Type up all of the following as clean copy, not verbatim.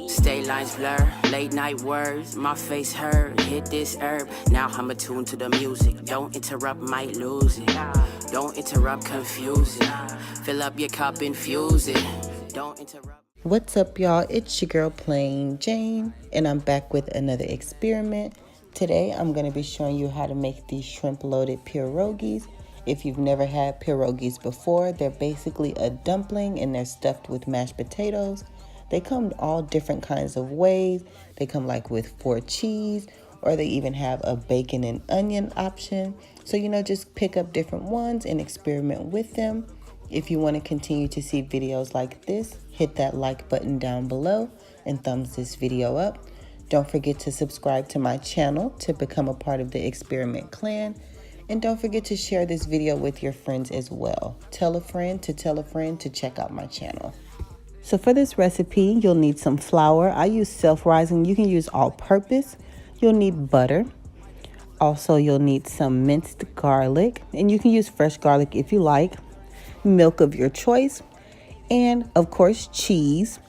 Stay lines blur, late night words, my face hurt, hit this herb, now I'm attuned to the music, don't interrupt, might lose it, don't interrupt, confuse it, fill up your cup, infuse it, don't interrupt. What's up, y'all? It's your girl PlainJane, and I'm back with another experiment. Today I'm going to be showing you how to make these shrimp loaded pierogies. If you've never had pierogies before, they're basically a dumpling and they're stuffed with mashed potatoes. They come all different kinds of ways. They come like with 4 cheese, or they even have a bacon and onion option. So, just pick up different ones and experiment with them. If you want to continue to see videos like this, hit that like button down below and thumbs this video up. Don't forget to subscribe to my channel to become a part of the experiment clan. And don't forget to share this video with your friends as well. Tell a friend to check out my channel. So for this recipe, you'll need some flour. I use self-rising. You can use all-purpose. You'll need butter. Also, you'll need some minced garlic. And you can use fresh garlic if you like. Milk of your choice. And, of course, cheese.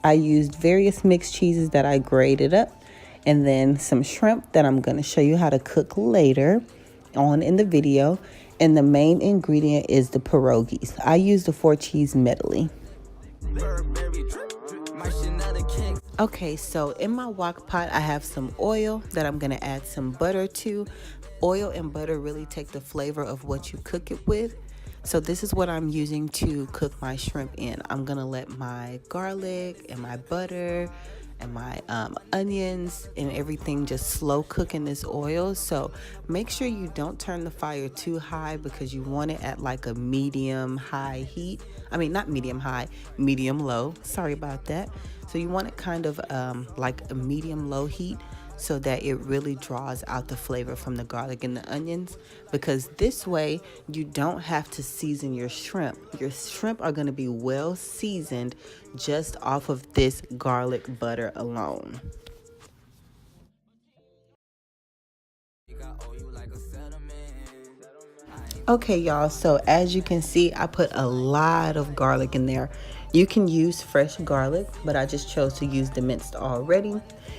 I used various mixed cheeses that I grated up. And then some shrimp that I'm going to show you how to cook later on in the video. And the main ingredient is the pierogies. I use the 4 cheese medley. Okay, so in my wok pot, I have some oil that I'm going to add some butter to. Oil and butter really take the flavor of what you cook it with. So this is what I'm using to cook my shrimp in. I'm going to let my garlic and my butter and my onions and everything just slow cook in this oil. So make sure you don't turn the fire too high because you want it at like a medium high heat. I mean, not medium high, medium low. Sorry about that. So you want it kind of like a medium low heat so that it really draws out the flavor from the garlic and the onions, because this way you don't have to season your shrimp. Your shrimp are going to be well seasoned just off of this garlic butter alone. Okay, y'all, so as you can see, I put a lot of garlic in there. You can use fresh garlic, but I just chose to use the minced already.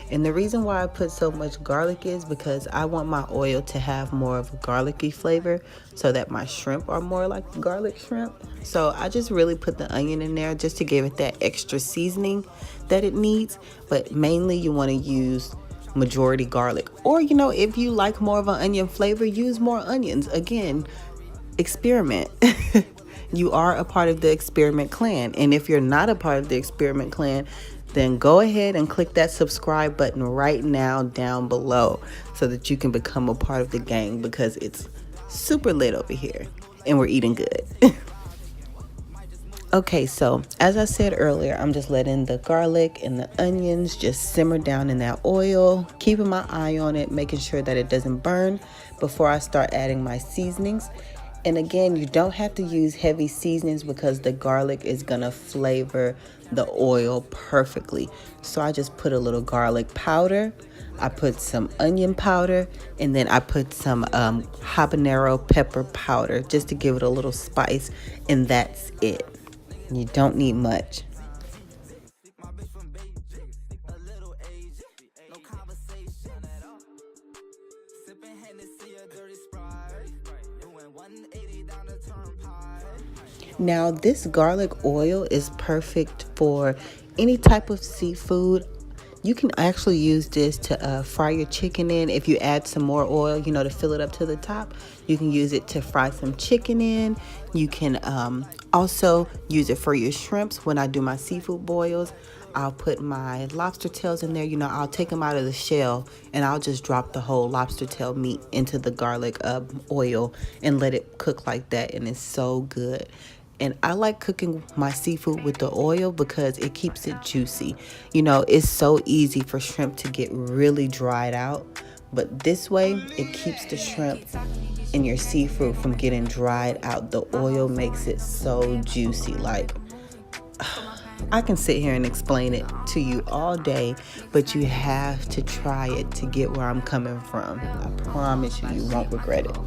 And the reason why I put so much garlic is because I want my oil to have more of a garlicky flavor so that my shrimp are more like garlic shrimp. So I just really put the onion in there just to give it that extra seasoning that it needs. But mainly you want to use majority garlic. Or, if you like more of an onion flavor, use more onions. Again, experiment. You are a part of the experiment clan. And if you're not a part of the experiment clan, then go ahead and click that subscribe button right now down below so that you can become a part of the gang, because it's super lit over here and we're eating good. Okay, so as I said earlier, I'm just letting the garlic and the onions just simmer down in that oil, keeping my eye on it, making sure that it doesn't burn before I start adding my seasonings. And again, you don't have to use heavy seasonings because the garlic is going to flavor the oil perfectly. So I just put a little garlic powder. I put some onion powder, and then I put some habanero pepper powder just to give it a little spice. And that's it. You don't need much. Now, this garlic oil is perfect for any type of seafood. You can actually use this to fry your chicken in. If you add some more oil, to fill it up to the top, you can use it to fry some chicken in. You can also use it for your shrimps. When I do my seafood boils, I'll put my lobster tails in there. I'll take them out of the shell and I'll just drop the whole lobster tail meat into the garlic oil and let it cook like that. And it's so good. And I like cooking my seafood with the oil because it keeps it juicy. It's so easy for shrimp to get really dried out. But this way, it keeps the shrimp and your seafood from getting dried out. The oil makes it so juicy. Like, I can sit here and explain it to you all day, but you have to try it to get where I'm coming from. I promise you, you won't regret it.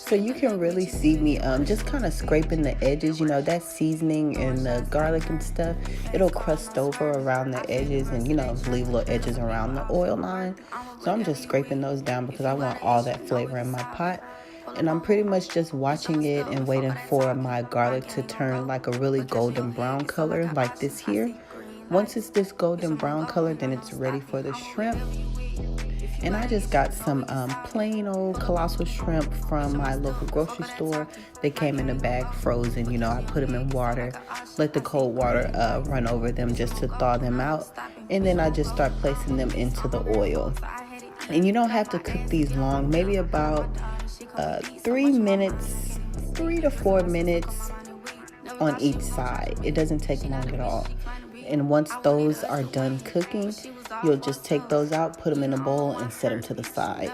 So you can really see me just kind of scraping the edges. You know, that seasoning and the garlic and stuff, it'll crust over around the edges and, you know, leave little edges around the oil line. So I'm just scraping those down because I want all that flavor in my pot. And I'm pretty much just watching it and waiting for my garlic to turn like a really golden brown color like this here. Once it's this golden brown color, then it's ready for the shrimp. And I just got some plain old colossal shrimp from my local grocery store. They came in a bag frozen. You know, I put them in water, let the cold water run over them just to thaw them out. And then I just start placing them into the oil. And you don't have to cook these long, maybe about 3 minutes, 3 to 4 minutes on each side. It doesn't take long at all. And once those are done cooking, you'll just take those out, put them in a bowl, and set them to the side.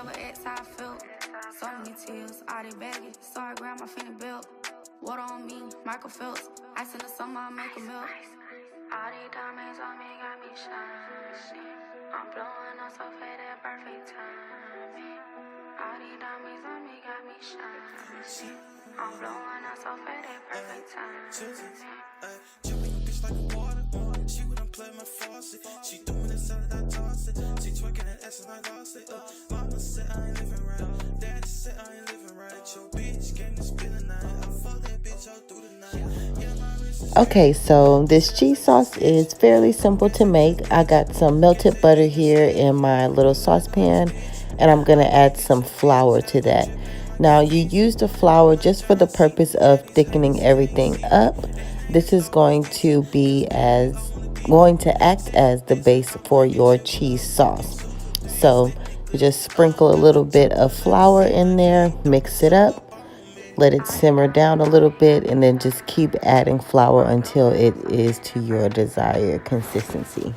I'm blowing up so fat at perfect time. Like a water boy, she wouldn't play my faucet. She doing it so that I toss it. She twerking that ass and I lost it. Mama said I ain't living right. Daddy said I ain't living right. Your bitch came to spend the night. I fuck that bitch all through the night. Yeah, my wrist is Okay, so this cheese sauce is fairly simple to make. I got some melted butter here in my little saucepan, and I'm gonna add some flour to that. Now you use the flour just for the purpose of thickening everything up. This is going to act as the base for your cheese sauce. So you just sprinkle a little bit of flour in there, mix it up, let it simmer down a little bit, and then just keep adding flour until it is to your desired consistency.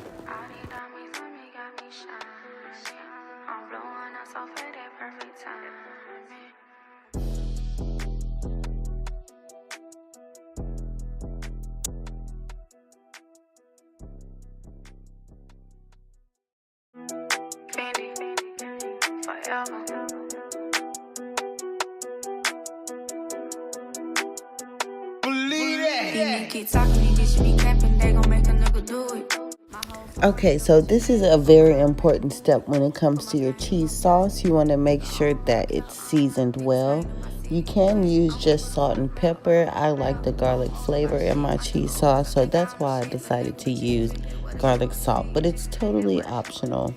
Okay, so this is a very important step when it comes to your cheese sauce. You want to make sure that it's seasoned well. You can use just salt and pepper. I like the garlic flavor in my cheese sauce, so that's why I decided to use garlic salt, but it's totally optional.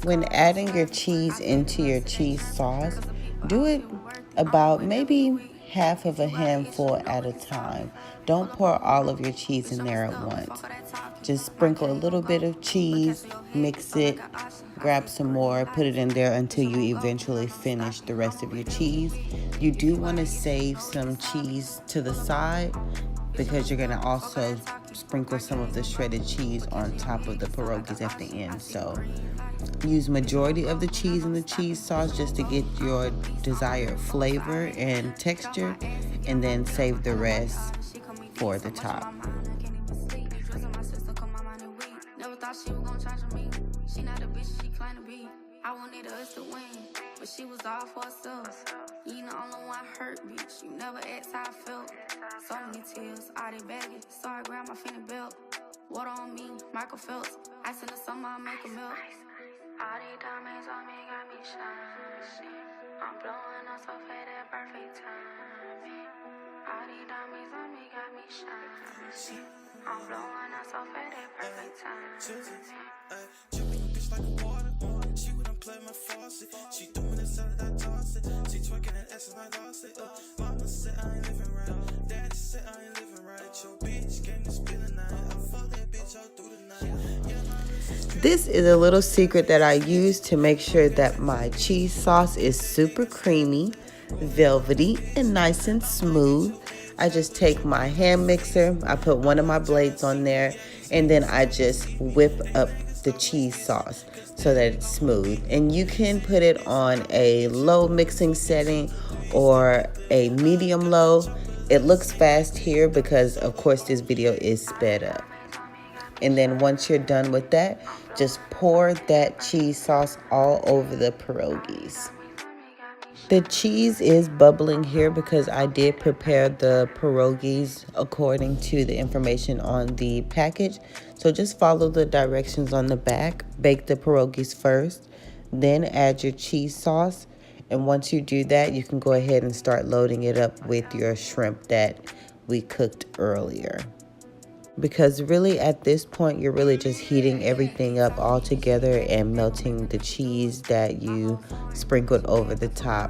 When adding your cheese into your cheese sauce, do it about maybe half of a handful at a time. Don't pour all of your cheese in there at once. Just sprinkle a little bit of cheese, mix it, grab some more, put it in there until you eventually finish the rest of your cheese. You do want to save some cheese to the side because you're going to also sprinkle some of the shredded cheese on top of the pierogies at the end. So use majority of the cheese in the cheese sauce just to get your desired flavor and texture, and then save the rest for the top. She was all for herself. You ain't the only one hurt, bitch. You never asked how I felt. So many tears, all they baggy. Sorry, grandma finna belt. Water on me, Michael Phelps. I send her some, I'll make a milk. All these diamonds on me got me shining. I'm blowing up so fat at perfect timing. All these diamonds on me got me shining. I'm blowing up so fat at perfect timing. Bitch like a water boy. She wouldn't play my faucet. She doing it so that I toss it. She twerking that ass and I lost it. Mama said I ain't living right. Daddy said I ain't living right. Your bitch came to spend the night. I fuck that bitch all through the night. This is a little secret that I use to make sure that my cheese sauce is super creamy, velvety, and nice and smooth. I just take my hand mixer, I put one of my blades on there, and then I just whip up the cheese sauce so that it's smooth. And you can put it on a low mixing setting or a medium low. It looks fast here because of course this video is sped up. And then once you're done with that, just pour that cheese sauce all over the pierogies. The cheese is bubbling here because I did prepare the pierogies according to the information on the package. So just follow the directions on the back. Bake the pierogies first, then add your cheese sauce. And once you do that, you can go ahead and start loading it up with your shrimp that we cooked earlier. Because really at this point, you're really just heating everything up all together and melting the cheese that you sprinkled over the top,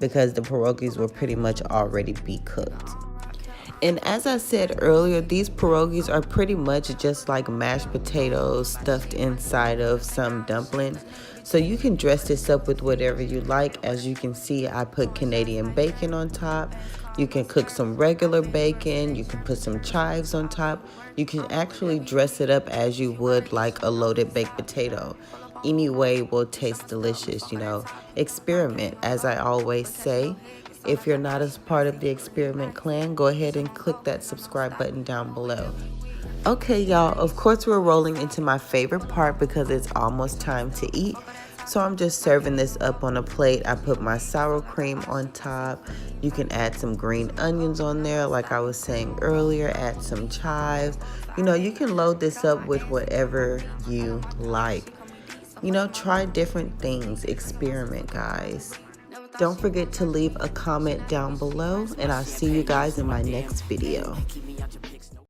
because the pierogies will pretty much already be cooked. And as I said earlier, these pierogies are pretty much just like mashed potatoes stuffed inside of some dumplings. So you can dress this up with whatever you like. As you can see, I put Canadian bacon on top. You can cook some regular bacon. You can put some chives on top. You can actually dress it up as you would like a loaded baked potato. Any way will taste delicious, you know. Experiment, as I always say. If you're not as part of the Experiment Clan, go ahead and click that subscribe button down below. Okay, y'all, of course we're rolling into my favorite part because it's almost time to eat. So I'm just serving this up on a plate. I put my sour cream on top. You can add some green onions on there, like I was saying earlier, add some chives. You know, you can load this up with whatever you like. You know, try different things, experiment, guys. Don't forget to leave a comment down below, and I'll see you guys in my next video. Keep me out your